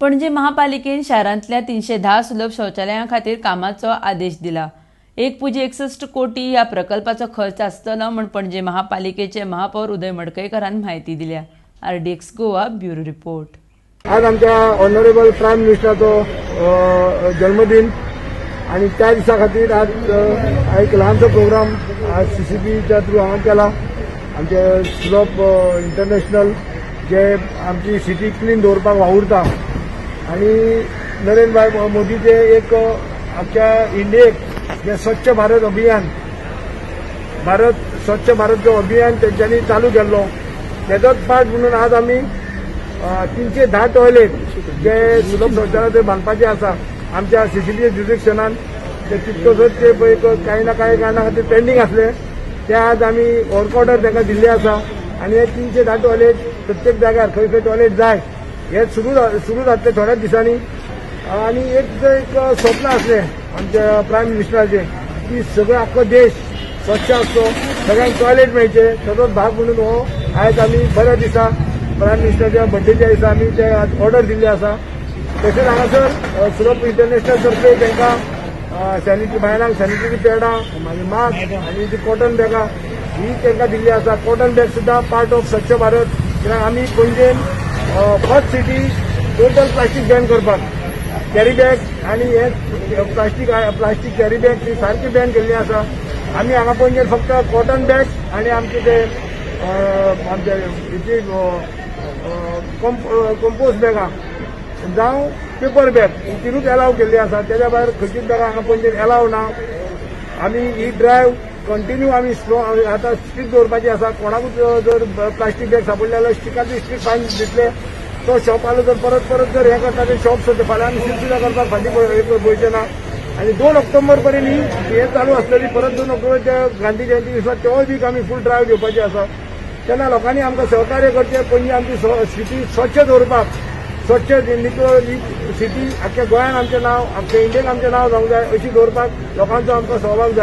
पणजी महापालिकेन शारांतल्या 310 सुलभ शौचालयां खातीर कामाचो आदेश दिला। 1.61 कोटी ह्या प्रकल्पाचो खर्च आसतलो म्हूण पणजी महापालिकेचे महापौर उदय मडकयकारान म्हायती दिल्या। RDX Goa bureau report. आज आमच्या ऑनरेबल प्रायम मिनिस्टराचो जन्मदिन आणि त्या दिसा खातीर आज एक ल्हानसो प्रोग्राम आज CCBच्या थ्रू हांवें केला। आमचे स्लोप इंटरनॅशनल जे आमची सिटी क्लीन दवरपाक वावुरता आणि नरेंद्र भाई मोदीचे एक आमच्या इंडियेक जे स्वच्छ भारत अभियान स्वच्छ भारत जो अभियान तेंच्यांनी चालू केल्लो तेजोच पार्ट म्हणून आज आमी 310 टॉयलेट जे सुलभ शौचालय ते बांदपाचे आसा आमच्या CCB ज्युरिडिक्शनान ते कितकोसोच ते काही ना काही कारणां खातीर पेंडींग आसले ते आज आमी वर्क ऑर्डर तांकां दिल्ली आसा आणि हे 310 टॉयलेट प्रत्येक जाग्यार खंय खंय टॉयलेट जाय हे सुरू जातले थोड्याच दिसांनी। आणि एक स्वप्न आसलें आमच्या प्रायम मिनिस्टराचें की सगळो आख्खो देश स्वच्छ आसचो, सगळ्यांक टॉयलेट मेळचे, ताचोच भाग म्हणून हो आयज आमी बऱ्या दिसा प्रायम मिनिस्टराच्या बर्थडेच्या दिसा आमी ते ऑर्डर दिल्ली आसा। तशेंच हांगासर सुलभ इंटरनॅशनल तर्फे तांकां सॅनिटरी बायलांक सॅनिटरी पॅडां मागीर मास्क आनी जी कॉटन बॅगां ही तांकां दिल्ली आसा। कॉटन बॅग सुद्दां पार्ट ऑफ स्वच्छ भारत, कित्याक आमी पणजेन first city total plastic ban करपाक कॅरी बॅग आणि हे प्लास्टीक कॅरी बॅग ती सारकी बॅन केल्ली आसा। आमी हांगा पणजेन फक्त कॉटन बॅग आणि आमचे ते आमचे हेची कंपोस्ट बॅगां जावं पेपर बॅग ही तिनूच एलाव केल्ली आसा। तेज्या भायर खंयचीच बॅगां हांगा पणजेन एलाव ना। आमी ही ड्रायव्ह कंटिन्यू आमी आतां स्ट्रीक दवरपाची आसा। कोणाकूच जर प्लास्टीक बॅग सापडले जाल्यार स्ट्रिकाची स्ट्रीक फायन दितले। तो शॉपालो जर परत जर हे करता ते शॉप सोडचे फाल्यां आमी सील सुद्दां करपाक फाटीं पळोवचें ना। आणि 2 ऑक्टोबर पर्यंत ही हे चालू आसतली। परत 2 ऑक्टोबर ते गांधी जयंती दिसा तेवोय बी आमी फूल ड्रायव्ह घेवपाची आसा। तेन्ना लोकांनी आमकां सहकार्य करचें, पणजी आमची सिटी स्वच्छ दवरपाक, स्वच्छ नितळ ही सिटी आख्ख्या गोंयान आमचें नांव, आख्ख्या इंडियेक आमचें नांव जावंक जाय अशी दवरपाक लोकांचो आमकां सहभाग जाय।